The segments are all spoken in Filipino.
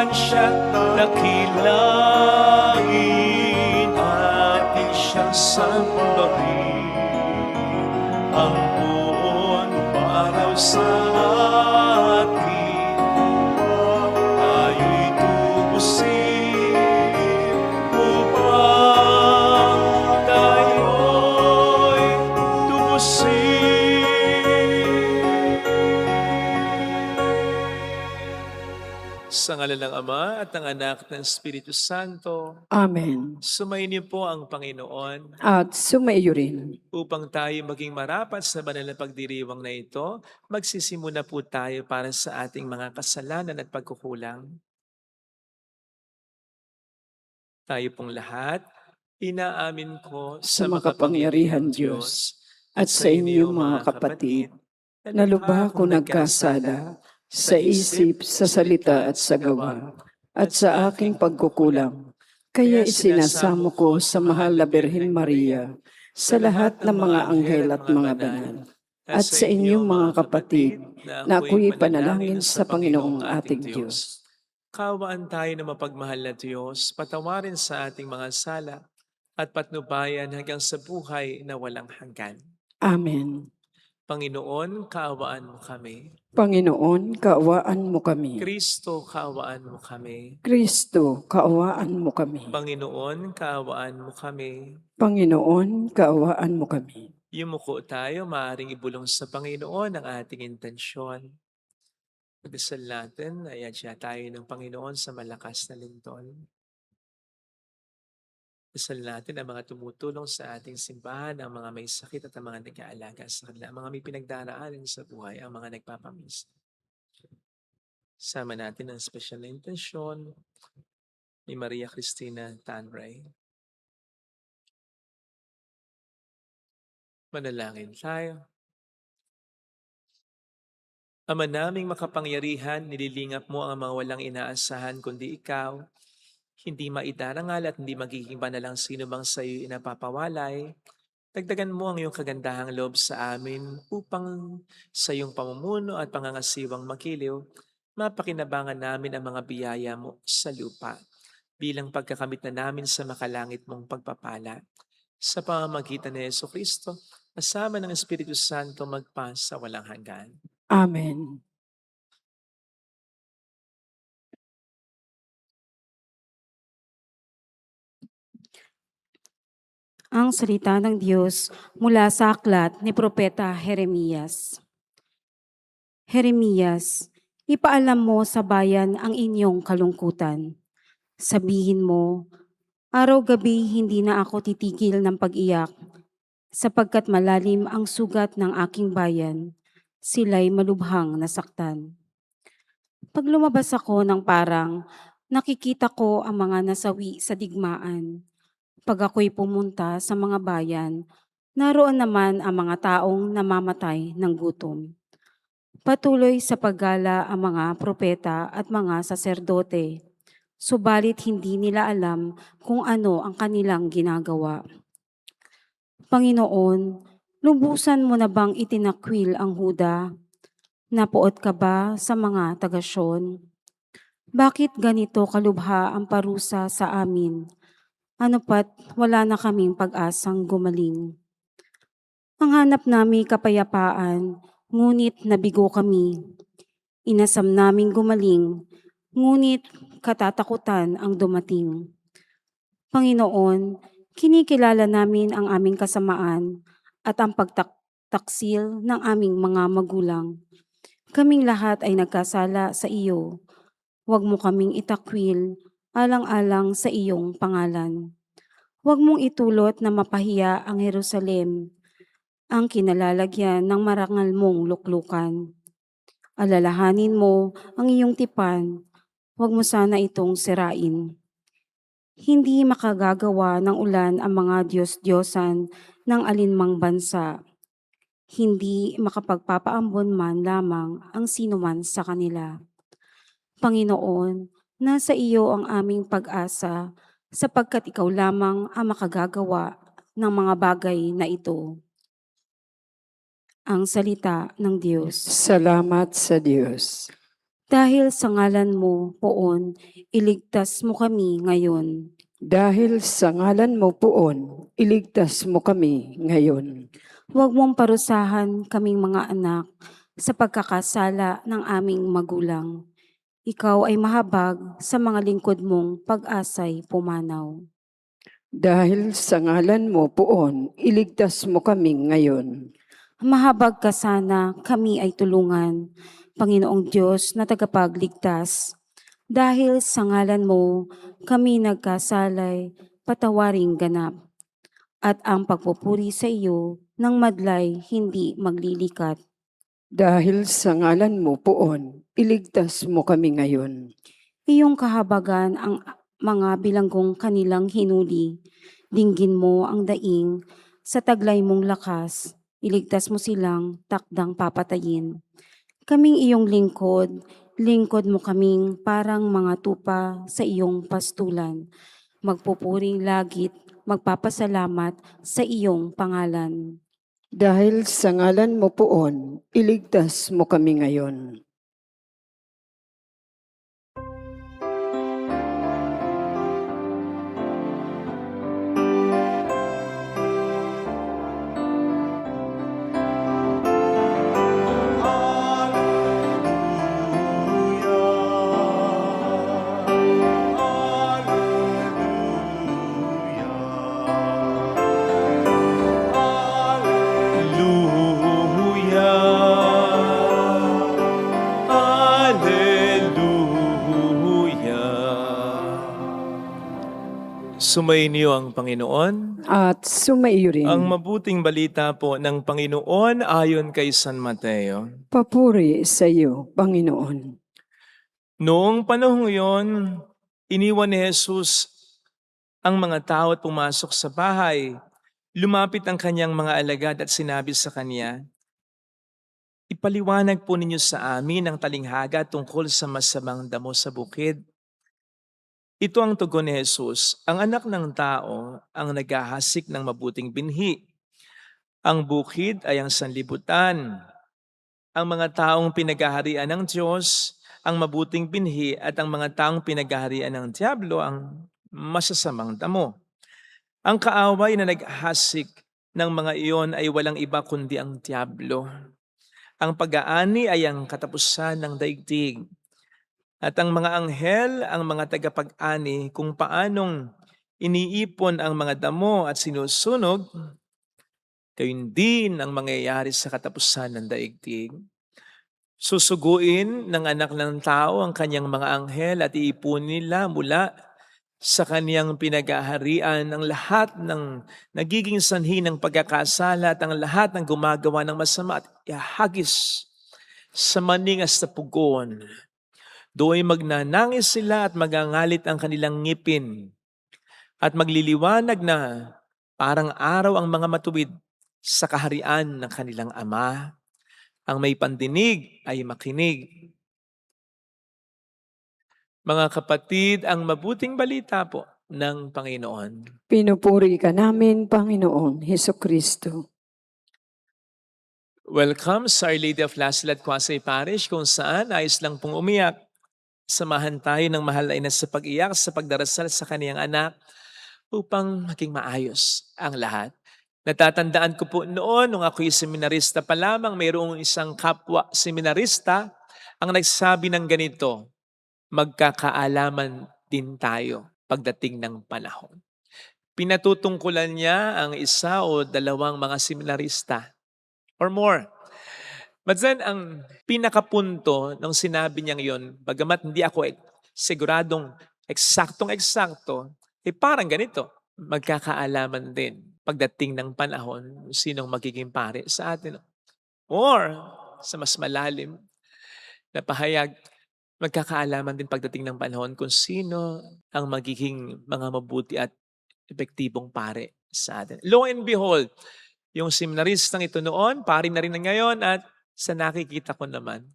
minsan siya nakilangin, atin siyang sambahin. Ang buong araw sa atin, tayo'y tubusin upang tayo'y tubusin. Sa ngalan ng Ama at ng Anak at ng Espiritu Santo, Amen. sumayin po ang Panginoon At sumaiyo rin. upang tayo maging marapat sa banal na pagdiriwang na ito. Magsisimula po tayo para sa ating mga kasalanan at pagkukulang. Tayo pong lahat, inaamin ko Sa makapangyarihan Diyos at sa inyo mga kapatid, na lubha ko nagkasala sa isip, sa salita at sa gawa, at sa aking pagkukulang. Kaya isinasamo ko sa mahal na Birhen Maria, sa lahat ng mga anghel at mga banal, at sa inyong mga kapatid, na ako'y panalangin sa Panginoong ating Diyos. Kaawaan tayo na mapagmahal na Diyos, patawarin sa ating mga sala, at patnubayan hanggang sa buhay na walang hanggan. Amen. Panginoon, kaawaan mo kami. Panginoon, kaawaan mo kami. Kristo, kaawaan mo kami. Kristo, kaawaan mo kami. Panginoon, kaawaan mo kami. Panginoon, kaawaan mo kami. Yumuko tayo, maaaring ibulong sa Panginoon ang ating intensyon. Pagdasal natin, ayadya tayo ng Panginoon sa malakas na lintol. Dasal natin ang mga tumutulong sa ating simbahan, ang mga may sakit at ang mga nag-aalaga sa kanila, ang mga may pinagdaraanan sa buhay, ang mga nagpapamisa. Sama natin ang special na intensyon ni Maria Cristina Tanray. Manalangin tayo. Ama naming makapangyarihan, nililingap mo ang mga walang inaasahan kundi ikaw. Hindi maidarangal at hindi magiging banal ang sino bang sa iyo inapapawalay. Dagdagan mo ang iyong kagandahang loob sa amin upang sa iyong pamumuno at pangangasiwang makiliw, mapakinabangan namin ang mga biyaya mo sa lupa bilang pagkakamit na namin sa makalangit mong pagpapala. Sa pamamagitan ni Jesucristo, kasama ng Espiritu Santo magpa sa walang hanggan. Amen. Ang salita ng Diyos mula sa aklat ni Propeta Jeremias. Jeremias, ipaalam mo sa bayan ang inyong kalungkutan. Sabihin mo, araw-gabi hindi na ako titigil ng pag-iyak, sapagkat malalim ang sugat ng aking bayan, sila'y malubhang nasaktan. Pag lumabas ako ng parang, nakikita ko ang mga nasawi sa digmaan. Pag ako'y pumunta sa mga bayan, naroon naman ang mga taong namamatay ng gutom. Patuloy sa paggala ang mga propeta at mga saserdote, subalit hindi nila alam kung ano ang kanilang ginagawa. Panginoon, lubusan mo na bang itinakwil ang Huda? Napuot ka ba sa mga taga-Syon? Bakit ganito kalubha ang parusa sa amin? Ano pat wala na kaming pag-asang gumaling. Ang hanap namin kapayapaan, ngunit nabigo kami. Inasam naming gumaling, ngunit katatakutan ang dumating. Panginoon, kinikilala namin ang aming kasamaan at ang pagtaksil ng aming mga magulang. Kaming lahat ay nagkasala sa iyo. Huwag mo kaming itakwil, alang-alang sa iyong pangalan. Huwag mong itulot na mapahiya ang Jerusalem, ang kinalalagyan ng marangal mong luklukan. Alalahanin mo ang iyong tipan, huwag mo sana itong sirain. Hindi makagagawa ng ulan ang mga Diyos-Diyosan ng alinmang bansa. Hindi makapagpapaambon man lamang ang sinuman sa kanila. Panginoon, nasa iyo ang aming pag-asa, sapagkat ikaw lamang ang makagagawa ng mga bagay na ito. Ang salita ng Diyos. Salamat sa Diyos. Dahil sa ngalan mo, Poon, iligtas mo kami ngayon. Dahil sa ngalan mo, Poon, iligtas mo kami ngayon. Huwag mong parusahan kaming mga anak sa pagkakasala ng aming magulang. Ikaw ay mahabag sa mga lingkod mong pag-asay pumanaw. Dahil sa ngalan mo, Poon, iligtas mo kami ngayon. Mahabag ka sana, kami ay tulungan, Panginoong Diyos na tagapagligtas. Dahil sa ngalan mo, kami nagkasalay, patawaring ganap. At ang pagpupuri sa iyo ng madlay hindi maglilikat. Dahil sa ngalan mo, Poon, iligtas mo kami ngayon. Iyong kahabagan ang mga bilanggong kanilang hinuli. Dinggin mo ang daing sa taglay mong lakas. Iligtas mo silang takdang papatayin. Kaming iyong lingkod, lingkod mo kaming parang mga tupa sa iyong pastulan. Magpupuring lagit, magpapasalamat sa iyong pangalan. Dahil sa ngalan mo, Poon, iligtas mo kami ngayon. Sumainyo ang Panginoon. At sumaiyo rin. Ang mabuting balita po ng Panginoon ayon kay San Mateo. Papuri sa iyo, Panginoon. Noong panahong iyon, iniwan ni Jesus ang mga tao at pumasok sa bahay. Lumapit ang kanyang mga alagad at sinabi sa kanya, "Ipaliwanag po ninyo sa amin ang talinghaga tungkol sa masamang damo sa bukid." Ito ang tugon ni Jesus, ang anak ng tao ang naghahasik ng mabuting binhi. Ang bukid ay ang sanlibutan. Ang mga taong pinaghaharian ng Diyos, ang mabuting binhi at ang mga taong pinaghaharian ng Diablo, ang masasamang damo. Ang kaaway na naghahasik ng mga iyon ay walang iba kundi ang Diablo. Ang pag-aani ay ang katapusan ng daigdig. At ang mga anghel, ang mga tagapag-ani, kung paanong iniipon ang mga damo at sinusunog, gayon din ang mangyayari sa katapusan ng daigdig. Susuguin ng anak ng tao ang kanyang mga anghel at iipunin nila mula sa kaniyang pinaghaharian ang lahat ng nagiging sanhi ng pagkakasala at ang lahat ng gumagawa ng masama at ihagis sa maningas na pugon. Do'y magnanangis sila at magangalit ang kanilang ngipin at magliliwanag na parang araw ang mga matuwid sa kaharian ng kanilang Ama. Ang may pandinig ay makinig. Mga kapatid, ang mabuting balita po ng Panginoon. Pinupuri ka namin, Panginoon Hesukristo. Welcome sa Our Lady of Lasalette Quasay Parish kung saan ayos lang pong umiyak. Samahan tayo ng mahal na ina sa pag-iyak, sa pagdarasal sa kaniyang anak upang maging maayos ang lahat. Natatandaan ko po noon, nung ako'y seminarista pa lamang, mayroong isang kapwa seminarista ang nagsabi ng ganito, magkakaalaman din tayo pagdating ng panahon. Pinatutungkulan niya ang isa o dalawang mga seminarista or more. But then, ang pinakapunto ng sinabi niyang yon, bagamat hindi ako siguradong eksaktong-eksakto, parang ganito, magkakaalaman din pagdating ng panahon sinong magiging pare sa atin. Or, sa mas malalim na pahayag, magkakaalaman din pagdating ng panahon kung sino ang magiging mga mabuti at epektibong pare sa atin. Lo and behold, yung seminaristang ito noon, pari na rin na ngayon at sa nakikita ko naman,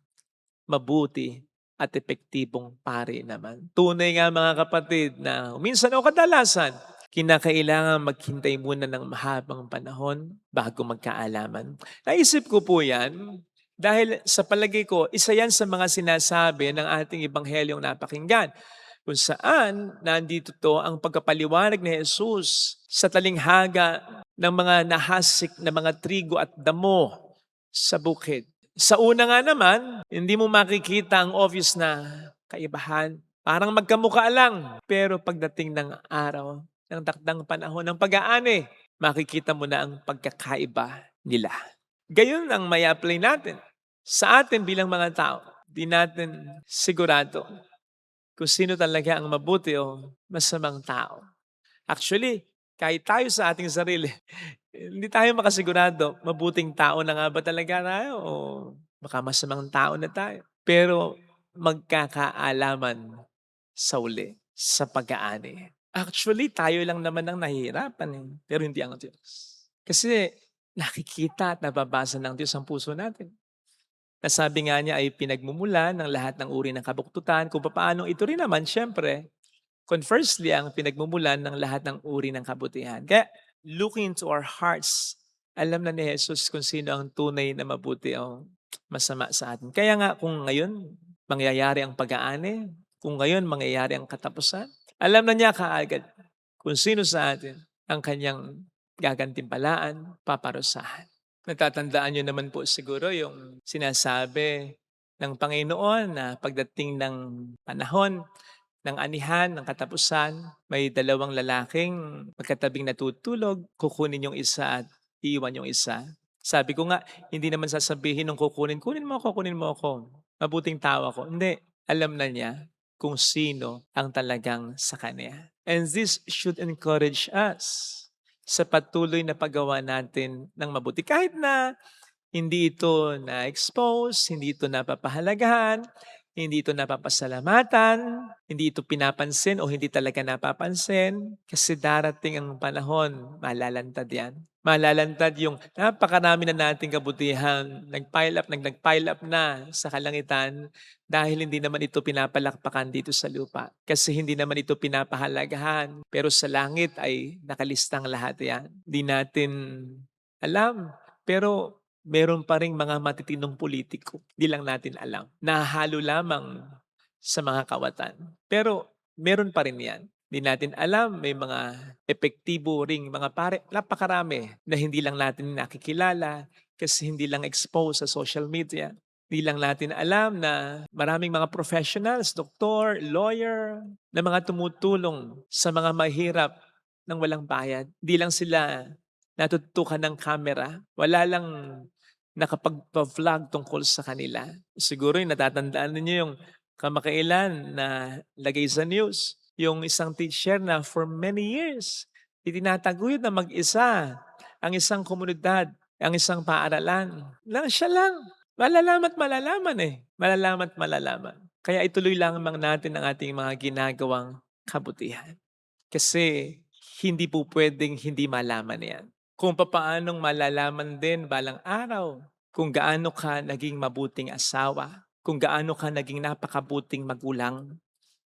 mabuti at epektibong pari naman. Tunay nga mga kapatid na minsan o kadalasan, kinakailangan maghintay muna ng mahabang panahon bago magkaalaman. Naisip ko po yan, Dahil sa palagay ko, isa yan sa mga sinasabi ng ating ebanghelyong napakinggan, kung saan nandito to ang pagkapaliwanag ni Jesus sa talinghaga ng mga nahasik na mga trigo at damo sa bukid. Sa una nga naman, hindi mo makikita ang obvious na kaibahan. Parang magkamukha lang. Pero pagdating ng araw, ng takdang panahon ng pag-aani, makikita mo na ang pagkakaiba nila. Gayon ang may apply natin. Sa atin bilang mga tao, di natin sigurado kung sino talaga ang mabuti o masamang tao. Actually, kahit tayo sa ating sarili, hindi tayo makasigurado, mabuting tao na nga ba talaga tayo o baka masamang tao na tayo. Pero magkakaalaman sa uli, sa pag-aani. Actually, tayo lang naman ang nahihirapan pero hindi ang Diyos. Kasi nakikita at nababasa ng Diyos ang puso natin. Nasabi nga niya ay pinagmumulan ng lahat ng uri ng kabuktutan, kung paano ito rin naman, syempre, conversely, ang pinagmumulan ng lahat ng uri ng kabutihan. Kaya, looking into our hearts, alam na ni Jesus kung sino ang tunay na mabuti o masama sa atin. Kaya nga, kung ngayon mangyayari ang pag-aani, kung ngayon mangyayari ang katapusan, alam na niya kaagad kung sino sa atin ang kanyang gagantimpalaan, paparusahan. Natatandaan niyo naman po siguro yung sinasabi ng Panginoon na pagdating ng panahon ng anihan, ng katapusan, may dalawang lalaking magkatabing natutulog, kukunin yung isa at iiwan yung isa. Sabi ko nga, hindi naman sasabihin nung kukunin, kunin mo ako, mabuting tao ako. Hindi, alam na niya kung sino ang talagang sa kanya. And this should encourage us sa patuloy na paggawa natin ng mabuti. Kahit na hindi ito na-expose, hindi ito napapahalagahan, hindi ito napapasalamatan, hindi ito pinapansin o hindi talaga napapansin. Kasi darating ang panahon, malalantad yan. Malalantad yung napakarami na nating kabutihan, nag-pile up na sa kalangitan dahil hindi naman ito pinapalakpakan dito sa lupa. Kasi hindi naman ito pinapahalagahan. Pero sa langit ay nakalistang lahat yan. Hindi natin alam. Pero meron pa ring mga matitinong politiko. Di lang natin alam. Nahahalo lamang sa mga kawatan. Pero meron pa rin yan. Di natin alam, may mga epektibo ring mga pare, napakarami na hindi lang natin nakikilala kasi hindi lang expose sa social media. Di lang natin alam na maraming mga professionals, doktor, lawyer, na mga tumutulong sa mga mahirap ng walang bayad. Di lang sila natutukan ng camera. Wala lang nakapagpa-vlog tungkol sa kanila. Siguro yung natatandaan ninyo yung kamakailan na lagay sa news, yung isang teacher na for many years, itinataguyod na mag-isa ang isang komunidad, ang isang paaralan. Lang siya lang. Malalaman at malalaman eh. Malalaman at malalaman. Kaya ituloy lamang natin ang ating mga ginagawang kabutihan. Kasi hindi po pwedeng hindi malaman yan. Kung papaanong malalaman din balang araw kung gaano ka naging mabuting asawa, kung gaano ka naging napakabuting magulang,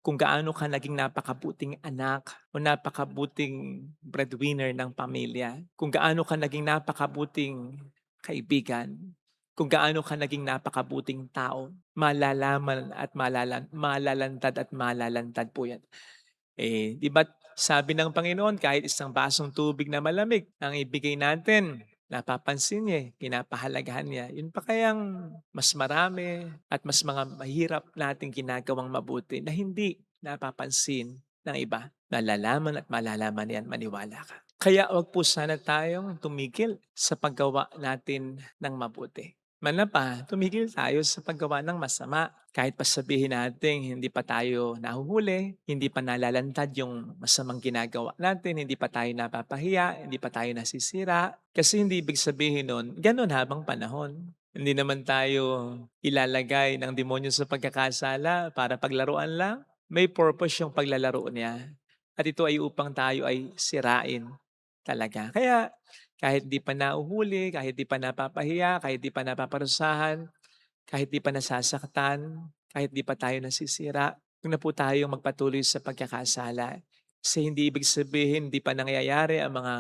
kung gaano ka naging napakabuting anak o napakabuting breadwinner ng pamilya, kung gaano ka naging napakabuting kaibigan, kung gaano ka naging napakabuting tao, malalaman at malalantad at malalantad po yan. Eh, di ba't sabi ng Panginoon, kahit isang basong tubig na malamig ang ibigay natin, napapansin niya, pinapahalagahan niya. Yun pa kayang mas marami at mas mga mahirap nating ginagawang mabuti na hindi napapansin ng iba. Malalaman at malalaman yan, maniwala ka. Kaya wag po sana tayong tumigil sa paggawa natin ng mabuti. Mana pa, tumigil tayo sa paggawa ng masama. Kahit pa sabihin natin hindi pa tayo nahuhuli, hindi pa nalalantad yung masamang ginagawa natin, hindi pa tayo napapahiya, hindi pa tayo nasisira. Kasi hindi ibig sabihin nun, ganun habang panahon. Hindi naman tayo ilalagay ng demonyo sa pagkakasala para paglaruan lang. May purpose yung paglalaro niya. At ito ay upang tayo ay sirain talaga. Kaya kahit di pa nauhuli, kahit di pa napapahiya, kahit di pa napaparusahan, kahit di pa nasasaktan, kahit di pa tayo nasisira, huwag na po tayong magpatuloy sa pagkakasala. Kasi hindi ibig sabihin di pa nangyayari ang mga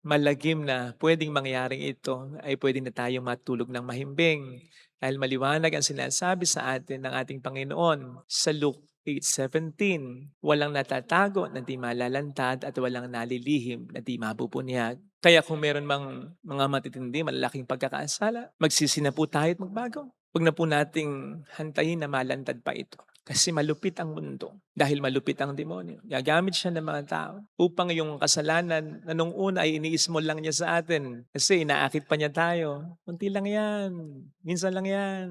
malagim na pwedeng mangyaring ito ay pwede na tayong matulog ng mahimbing. Dahil maliwanag ang sinasabi sa atin ng ating Panginoon sa Luke 8:17, walang natatago na di malalantad at walang nalilihim na di mabubunyag. Kaya kung meron mang mga matitindi, malalaking pagkakasala, magsisi na po tayo at magbago. Huwag na po nating hantayin na malantad pa ito. Kasi malupit ang mundo dahil malupit ang demonyo. Gagamit siya ng mga tao upang yung kasalanan na nung una ay iniismol lang niya sa atin. Kasi inaakit pa niya tayo. Kunti lang yan. Minsan lang yan.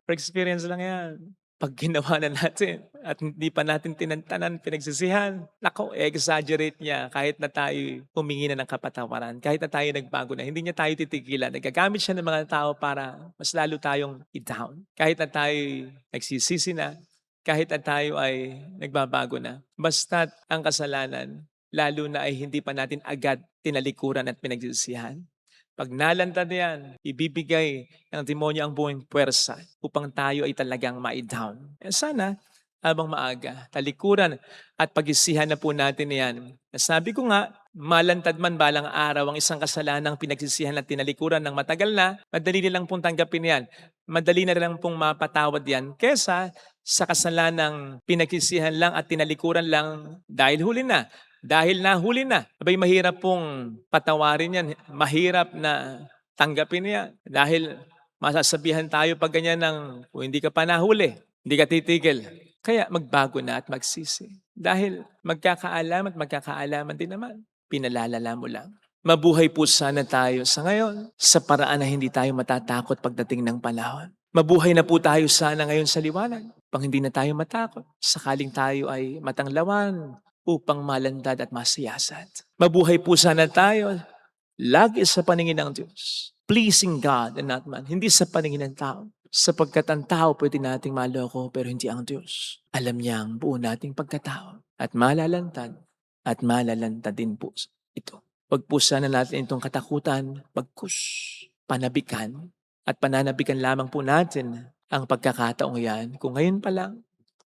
Per experience lang yan. Pag ginawa na natin at hindi pa natin tinantanan, pinagsisihan, nako, exaggerate niya kahit na tayo humingi na ng kapatawaran, kahit na tayo nagbago na, hindi niya tayo titigilan. Nagagamit siya ng mga tao para mas lalo tayong i-down. Kahit na tayo nagsisisi na, kahit na tayo ay nagbabago na. Basta't ang kasalanan, lalo na ay hindi pa natin agad tinalikuran at pinagsisihan. Pag nalantad yan, ibibigay ng demonyo ang buong puwersa upang tayo ay talagang ma-down. Sana, habang maaga, talikuran at pag-isihan na po natin yan. Sabi ko nga, malantad man balang araw ang isang kasalanang pinagsisihan at tinalikuran ng matagal na, madali na lang pong tanggapin yan. Madali na lang pong mapatawad yan kesa sa kasalanang pinagsisihan lang at tinalikuran lang dahil huli na. Dahil nahuli na, abay mahirap pong patawarin yan. Mahirap na tanggapin yan. Dahil masasabihan tayo pag ganyan ng, kung hindi ka pa nahuli, hindi ka titigil. Kaya magbago na at magsisi. Dahil magkakaalam at magkakaalaman din naman. Pinalalala mo lang. Mabuhay po sana tayo sa ngayon sa paraan na hindi tayo matatakot pagdating ng panahon. Mabuhay na po tayo sana ngayon sa liwanag pang hindi na tayo matakot. Sakaling tayo ay matanglawan upang malandad at masiyasat. Mabuhay po sana tayo lagi sa paningin ng Diyos. Pleasing God and not man. Hindi sa paningin ng tao. Sapagkat ang tao pwede nating maloko pero hindi ang Diyos. Alam niya ang buo nating pagkatao. At malalantad din po ito. Huwag po sana natin itong katakutan, pagkus, panabikan, at pananabikan lamang po natin ang pagkakataong yan kung ngayon pa lang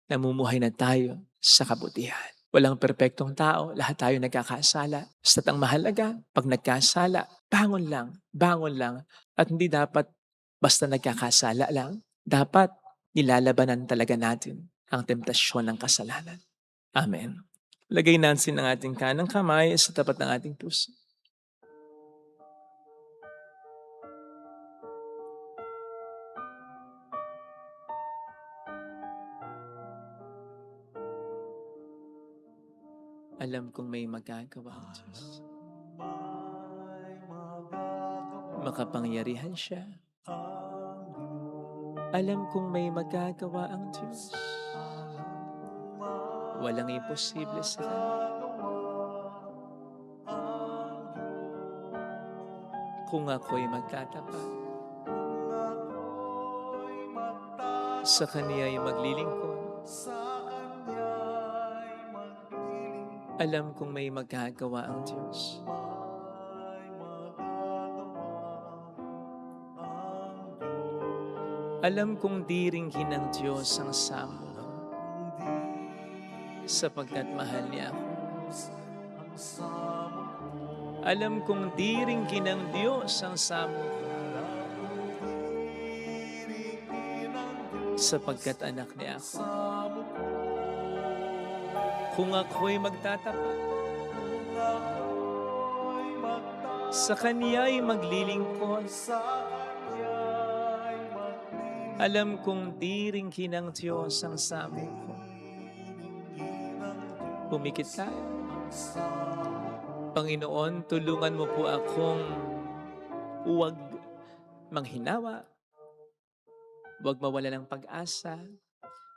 namumuhay na tayo sa kabutihan. Walang perpektong tao, lahat tayo nagkakasala. Basta't ang mahalaga, pag nagkasala, bangon lang. At hindi dapat basta nagkakasala lang. Dapat nilalabanan talaga natin ang temptasyon ng kasalanan. Amen. Lagay natin ang ating kanang kamay sa tapat ng ating puso. Alam kong may magagawa ang Diyos. Makapangyarihan siya. Alam kong may magagawa ang Diyos. Walang imposible sa Kanya. Kung ako'y magtatapat, sa Kaniya'y maglilingkod, alam kong may magagawa ang Diyos. Alam kong diringgin ng Diyos ang samo, sapagkat mahal niya ako. Alam kong diringgin ng Diyos ang samo ko, sapagkat anak niya ako. Kung ako'y magtatapat, sa Kaniya'y maglilingkod, alam kong diringgin ng Diyos ang samo ko. Pumikit tayo. Panginoon, tulungan mo po akong huwag manghinawa, huwag mawala ng pag-asa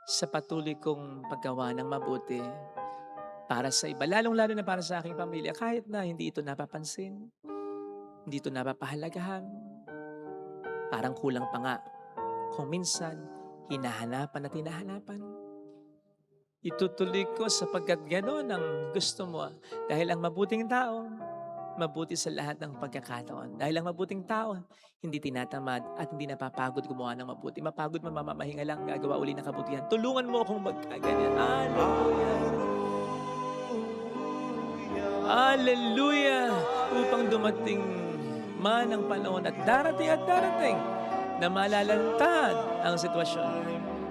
sa patuloy kong paggawa ng mabuti para sa iba, lalong-lalo na para sa aking pamilya, kahit na hindi ito napapansin, hindi ito napapahalagahan, parang kulang pa nga. Kung minsan, hinahanapan at hinahanapan. Itutuloy ko sapagkat gano'n ang gusto mo. Dahil ang mabuting tao, mabuti sa lahat ng pagkakataon. Dahil ang mabuting tao, hindi tinatamad at hindi napapagod gumawa ng mabuti. Mapagod, mamamahinga lang, gagawa uli ng kabutihan. Tulungan mo akong magkaganyan. Hallelujah! Hallelujah! upang dumating man ang panahon at darating na malalantad ang sitwasyon.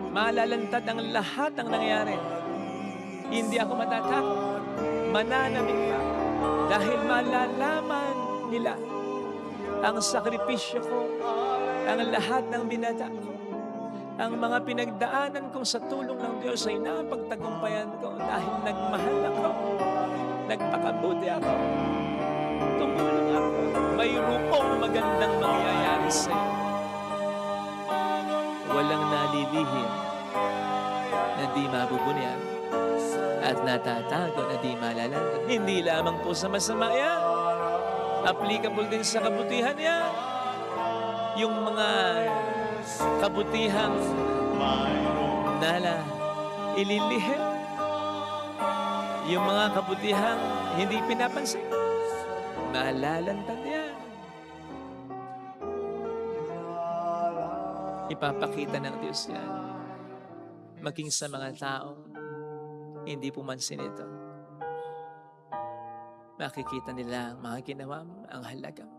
Malalantad ang lahat ng nangyayari. Hindi ako matatakot. Mananamig pa. Dahil malalaman nila ang sakripisyo ko, ang lahat ng binata ko, ang mga pinagdaanan kong sa tulong ng Diyos ay napagtagumpayan ko dahil nagmahal ako, nagpakabuti ako, tumulong ako, mayroong magandang mangyayari sa iyo. Walang nalilihim na di mabubunyag at natatago na di malalantad. Hindi lamang po sa masama yan. Applicable din sa kabutihan yan. Yung mga kabutihang nala ililihim. Yung mga kabutihang hindi pinapansin. Malalantad yan. Ipapakita ng Diyos yan. Maging sa mga taong hindi pumansin ito. Makikita nila ang mga ginawa mo, ang halaga mo.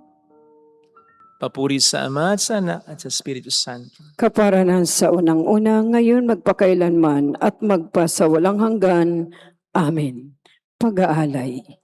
Papuri sa Ama at sa Anak at sa Espiritu Santo. Kaparanan sa unang-una, ngayon magpakailanman at magpasawalang hanggan. Amen. Pag-aalay.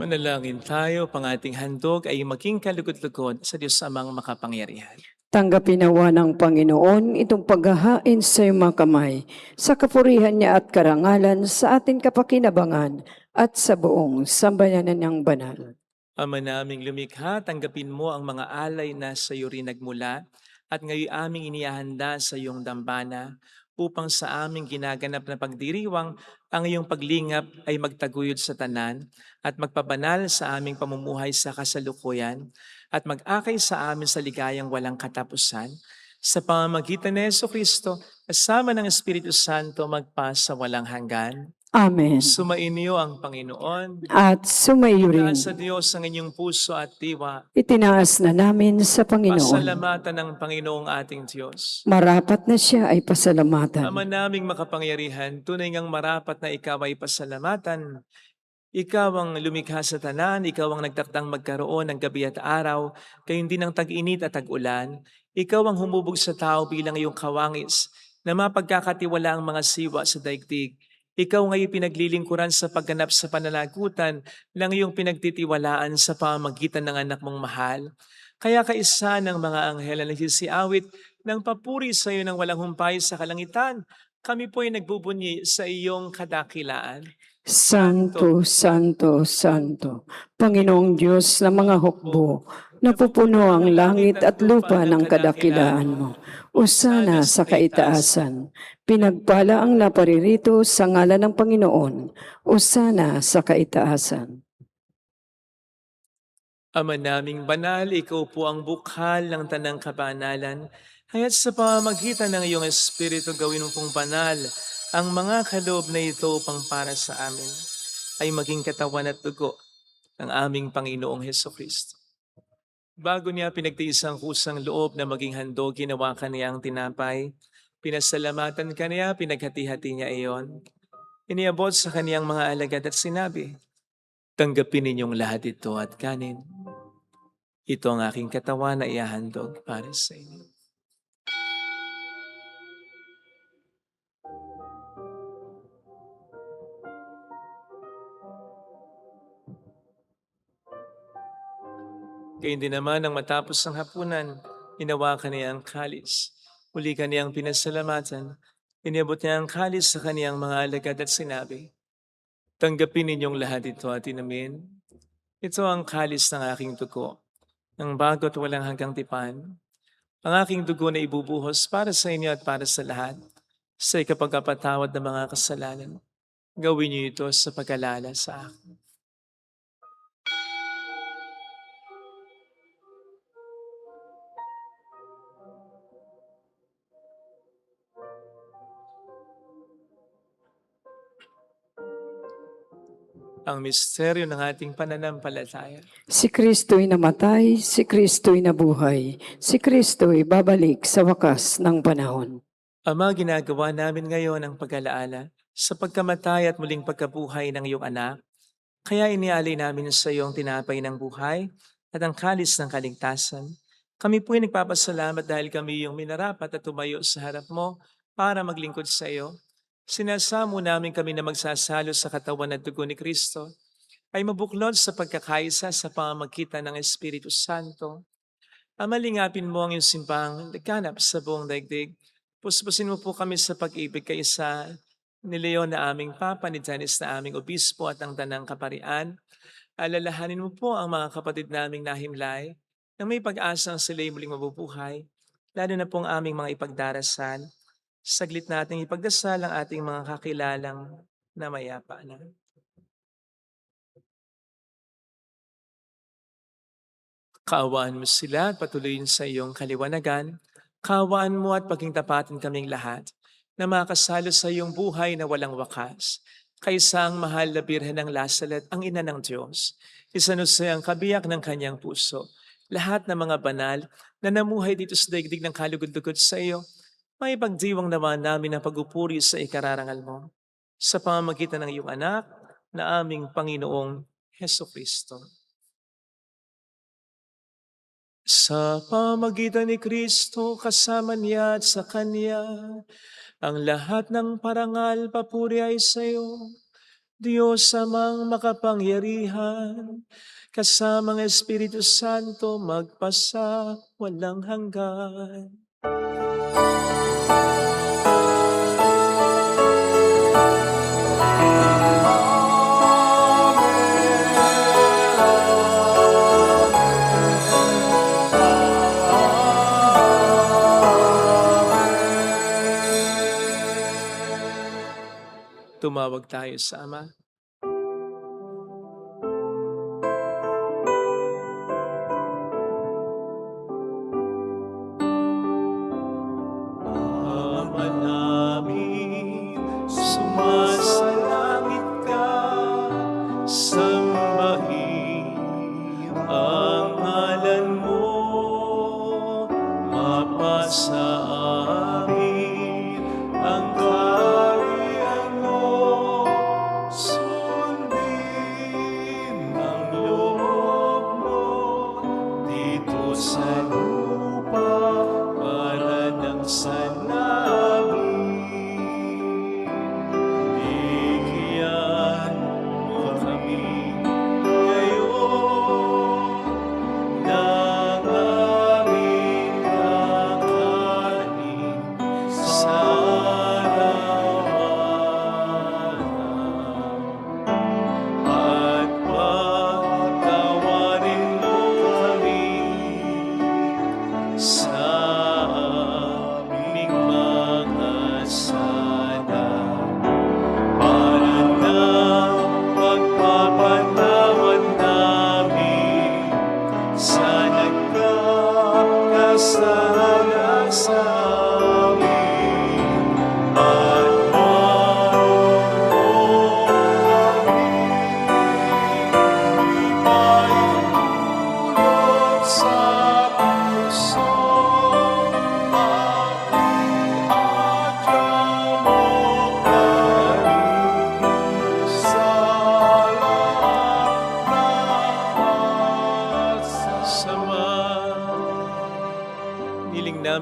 Manalangin tayo, pang ating handog ay maging kalugod-lugod sa Diyos Amang makapangyarihan. Tanggapin nawa ng Panginoon itong paghahain sa iyong mga kamay, sa kapurihan niya at karangalan sa ating kapakinabangan at sa buong sambayanan niyang banal. Ama naming lumikha, tanggapin mo ang mga alay na sa iyo rin nagmula at ngayon aming inihahanda sa iyong dambana upang sa aming ginaganap na pagdiriwang ang iyong paglingap ay magtaguyod sa tanan at magpabanal sa aming pamumuhay sa kasalukuyan at mag-akay sa amin sa ligayang walang katapusan sa pamamagitan ni Jesucristo kasama ng Espiritu Santo magpasa walang hanggan. Amen. Sumainyo ang Panginoon. At sumayo rin. Itaas sa Diyos ang inyong puso at diwa. Itinaas na namin sa Panginoon. Pasalamatan ng Panginoong ating Diyos. Marapat na siya ay pasalamatan. Ama naming makapangyarihan, tunay ngang marapat na ikaw ay pasalamatan. Ikaw ang lumikha sa tanan, ikaw ang nagtaktang magkaroon ng gabi at araw, gayon din ng tag-init at tag-ulan. Ikaw ang humubog sa tao bilang iyong kawangis, na mapagkakatiwala ang mga siwa sa daigdig. Ikaw ngayon pinaglilingkuran sa pagganap sa pananagutan ng iyong pinagtitiwalaan sa pamamagitan ng anak mong mahal. Kaya kaisa ng mga anghel na nagsisiawit ng papuri sa iyo ng walang humpay sa kalangitan, kami po ay nagbubunyi sa iyong kadakilaan. Santo, Santo, Santo, Panginoong Diyos ng mga hukbo, Napupuno ang langit at lupa ng kadakilaan mo. Usana sa kaitaasan. Pinagpala ang naparirito sa ngalan ng Panginoon. Usana sa kaitaasan. Ama naming banal, ikaw po ang bukhal ng tanang kabanalan. Haya't sa pamamagitan ng iyong Espiritu gawin mo pong banal ang mga kaloob na ito upang para sa amin ay maging katawan at dugo ng aming Panginoong Hesukristo. Bago niya pinagtiis ang kusang loob na maging handog, ginawa ka niya ang tinapay. Pinasalamatan ka niya, pinaghati-hati niya iyon. Iniabot sa kaniyang mga alagad at sinabi, tanggapin ninyong lahat ito at kanin. Ito ang aking katawan na ihahandog para sa inyo. Gayun din naman nang matapos ang hapunan, hinawakan niya ang kalis. Muli kaniyang pinasalamatan. Iniabot niya ang kalis sa kaniyang mga alagad at sinabi, tanggapin ninyong lahat ito at inumin. Ito ang kalis ng aking dugo, ng bago't walang hanggang tipan. Ang aking dugo na ibubuhos para sa inyo at para sa lahat, sa ikapagpapatawad ng mga kasalanan. Gawin niyo ito sa pag-alala sa akin. Ang misteryo ng ating pananampalataya. Si Kristo'y namatay, si Kristo'y nabuhay, si Kristo'y babalik sa wakas ng panahon. Ama, ginagawa namin ngayon ang pag-alaala sa pagkamatay at muling pagkabuhay ng iyong anak. Kaya inialay namin sa iyo ang tinapay ng buhay at ang kalis ng kaligtasan. Kami po'y nagpapasalamat dahil kami yung minarapat at tumayo sa harap mo para maglingkod sa iyo. Sinasamo namin kami na magsasalo sa katawan at dugo ni Kristo ay mabuklod sa pagkakaisa sa pamamagitan ng Espiritu Santo. Amalingapin mo ang iyong simbang nagkanap sa buong daigdig. Puspusin mo po kami sa pag-ibig kaisa ni Leon na aming Papa, ni Janice na aming Obispo at ang Tanang Kaparian. Alalahanin mo po ang mga kapatid naming nahimlay na may pag-asang sila'y muling mabubuhay, lalo na pong aming mga ipagdarasal. Saglit nating ipagdasal ang ating mga kakilalang na mayapa na. Kaawaan mo sila at patuloyin sa iyong kaliwanagan. Kaawaan mo at pagingtapatin kaming lahat na makasalo sa iyong buhay na walang wakas. Kaysa ang mahal na Birhen ng Lasalet, ang ina ng Diyos. Isanusay ang kabiyak ng kanyang puso. Lahat ng mga banal na namuhay dito sa daigdig ng kalugod-lugod sa iyo, may pagdiwang naman namin ang pagupuri sa ikararangal mo sa pamamagitan ng iyong anak na aming Panginoong Hesukristo. Sa pamamagitan ni Kristo, kasama niya at sa Kanya, ang lahat ng parangal papuri ay sa iyo, Diyos amang makapangyarihan, kasamang Espiritu Santo magpasa walang hanggan. Tumawag tayo sa Ama. Ama namin, sumasalangit ka, sambahin ang ngalan mo, mapasa amin ang kaharian mo,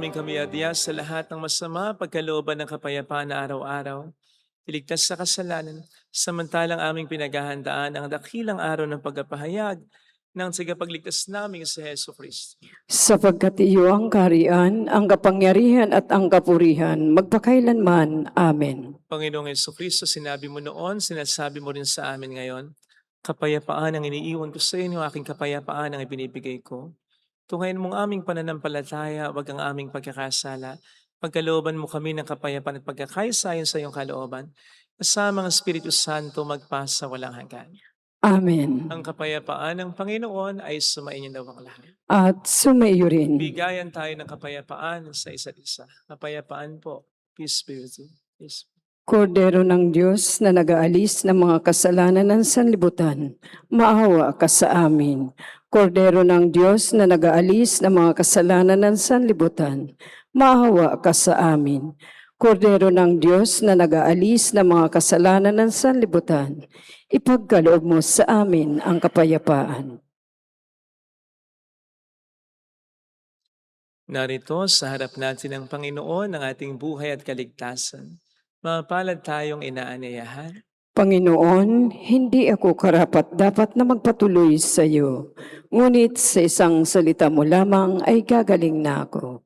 aming kami adya sa lahat ng masama, pagkalooban ng kapayapaan na araw-araw. Iligtas sa kasalanan, samantalang aming pinaghahandaan ang dakilang araw ng pagpapahayag ng tagapagligtas namin sa Heso Kristo. Sapagkat iyo ang kaharian, ang kapangyarihan at ang kapurihan, magpakailanman. Amen. Panginoong Heso Kristo, sinabi mo noon, sinasabi mo rin sa amin ngayon, kapayapaan ang iniiwan ko sa inyo, aking kapayapaan ang ibinibigay ko. Tungayin mong aming pananampalataya, wag ang aming pagkakasala. Pagkalooban mo kami ng kapayapaan at pagkakaisayon sa iyong kalooban. Kasama ang Espiritu Santo magpasa walang hanggan. Amen. Ang kapayapaan ng Panginoon ay sumainyo daw ang lahat. At sumaiyo rin. Bigayan tayo ng kapayapaan sa isa't isa. Kapayapaan po. Peace be with you. Peace. Kordero ng Diyos na nag-aalis ng mga kasalanan ng sanlibutan, maawa ka sa amin. Kordero ng Diyos na nag-aalis ng mga kasalanan ng sanlibutan, maawa ka sa amin. Kordero ng Diyos na nag-aalis ng mga kasalanan ng sanlibutan, ipagkaloob mo sa amin ang kapayapaan. Narito sa harap natin ng Panginoon ang ating buhay at kaligtasan. Mapalad tayong inaanyayahan. Panginoon, hindi ako karapat dapat na magpatuloy sa iyo, ngunit sa isang salita mo lamang ay gagaling na ako.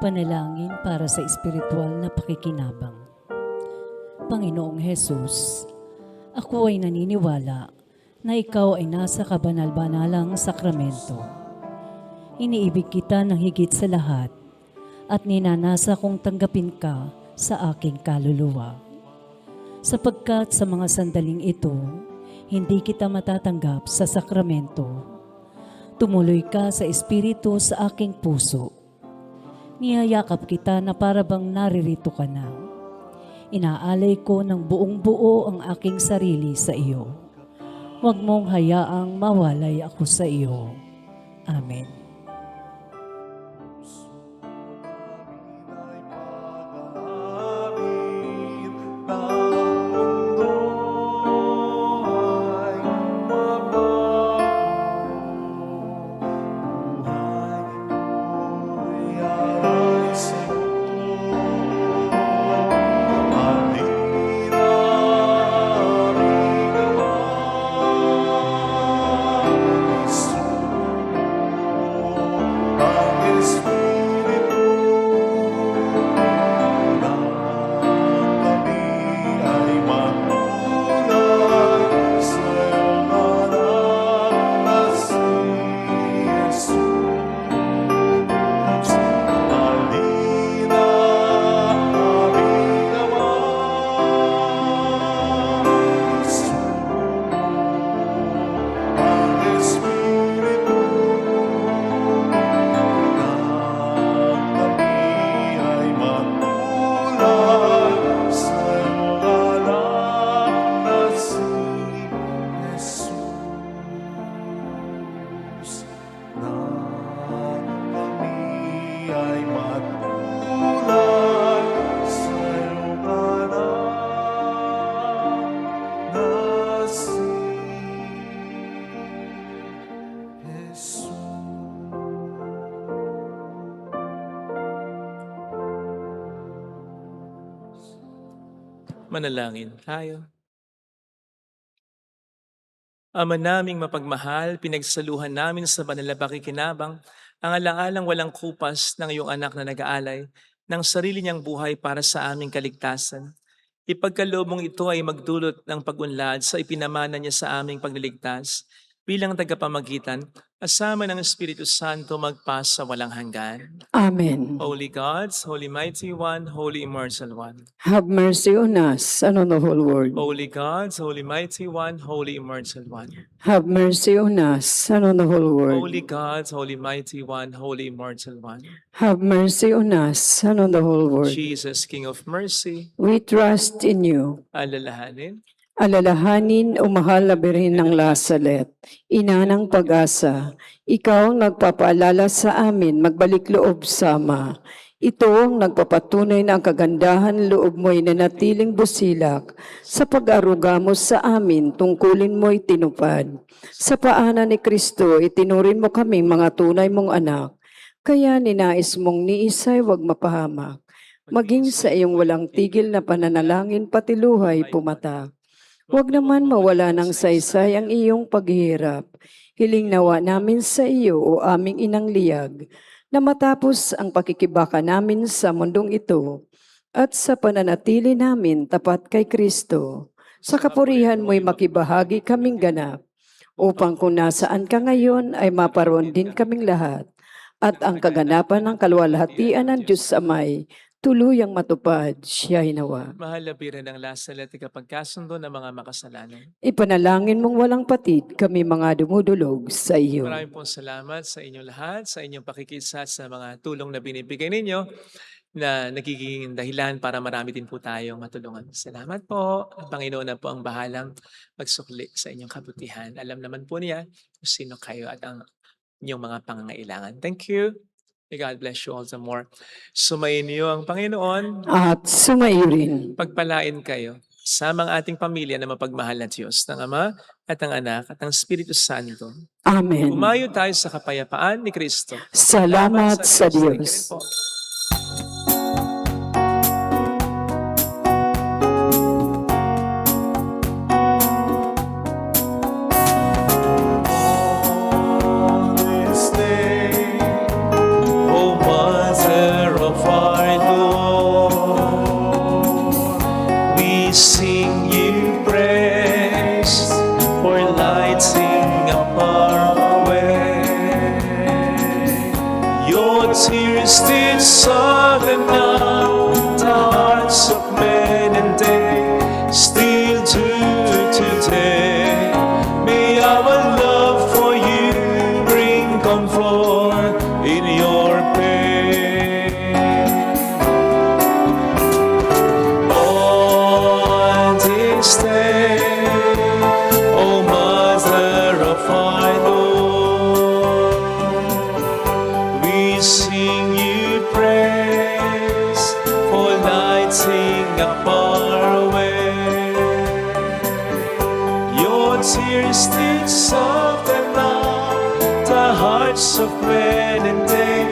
Panalangin para sa espiritual na pakikinabang. Panginoong Hesus, ako ay naniniwala na ikaw ay nasa kabanal-banalang sakramento. Iniibig kita ng higit sa lahat at ninanasa kong tanggapin ka sa aking kaluluwa. Sapagkat sa mga sandaling ito, hindi kita matatanggap sa sakramento. Tumuloy ka sa espiritu sa aking puso. Niyayakap kita na para bang naririto ka na. Inaalay ko ng buong buo ang aking sarili sa iyo. Huwag mong hayaang mawalay ako sa iyo. Amen. Manalangin tayo. Ama naming mapagmahal, pinagsaluhan namin sa banal na pakikinabang ang alaalang walang kupas ng iyong anak na nag-aalay ng sarili niyang buhay para sa aming kaligtasan. Ipagkaloob mong ito ay magdulot ng pag-unlad sa ipinamana niya sa aming pagliligtas bilang tagapamagitan, kasama ng Espiritu Santo magpasa walang hanggan. Amen. Holy Gods, Holy Mighty One, Holy Immortal One. Have mercy on us and on the whole world. Holy Gods, Holy Mighty One, Holy Immortal One. Have mercy on us and on the whole world. Holy Gods, Holy Mighty One, Holy Immortal One. Have mercy on us and on the whole world. Jesus, King of Mercy, We trust in you. alalahanin. Alalahanin o mahal na Birhen ng Lasalet, ina ng pag-asa, ikaw ang nagpapaalala sa amin magbalik loob sama. Ito ang nagpapatunay na ang kagandahan loob mo'y nanatiling busilak. Sa pag-aruga mo sa amin, tungkulin mo'y tinupad. Sa paanan ni Kristo, itinurin mo kami mga tunay mong anak. Kaya ninais mong ni Isay wag mapahamak. Maging sa iyong walang tigil na pananalangin pati luhay pumatak. Huwag naman mawala ng saysay ang iyong paghihirap. Hiling nawa namin sa iyo o aming inang liyag, na matapos ang pakikibaka namin sa mundong ito, at sa pananatili namin tapat kay Kristo, sa kapurihan mo'y makibahagi kaming ganap, upang kung nasaan ka ngayon ay maparoon din kaming lahat, at ang kaganapan ng kaluwalhatian ng Diyos Amay, tuluyang matupad siya hinawa. Mahal na Birhen ng Lasalet, ikapagkasundo ng mga makasalanan. Ipanalangin mong walang patid kami mga dumudulog sa iyo. Maraming pong salamat sa inyong lahat, sa inyong pakikisa sa mga tulong na binibigay ninyo na nagiging dahilan para marami din po tayong matulungan. Salamat po. Ang Panginoon na po ang bahalang magsukli sa inyong kabutihan. Alam naman po niya kung sino kayo at ang inyong mga pangangailangan. Thank you. May God bless you all the more. Sumayin niyo ang Panginoon. At sumayo rin. Pagpalain kayo sa mga ating pamilya na mapagmahal na Diyos, ng Ama at ng Anak at ng Espiritu Santo. Amen. Umayo tayo sa kapayapaan ni Kristo. Salamat sa Thank you rin Diyos. po. This day, O Mother of our Lord, we sing you praise for lighting up our way. Your tears did soften up the hearts of men, and they still do today. May our love for you bring comfort in your pain. On this day, O Mother of our Lord, we sing you praise for lighting up our way. Your tears did soften up the hearts of men, and they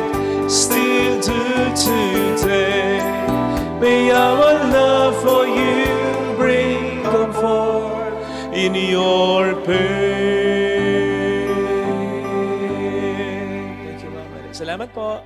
still do today. May our love for you bring comfort in your pain. Thank you, Mama. Salamat po.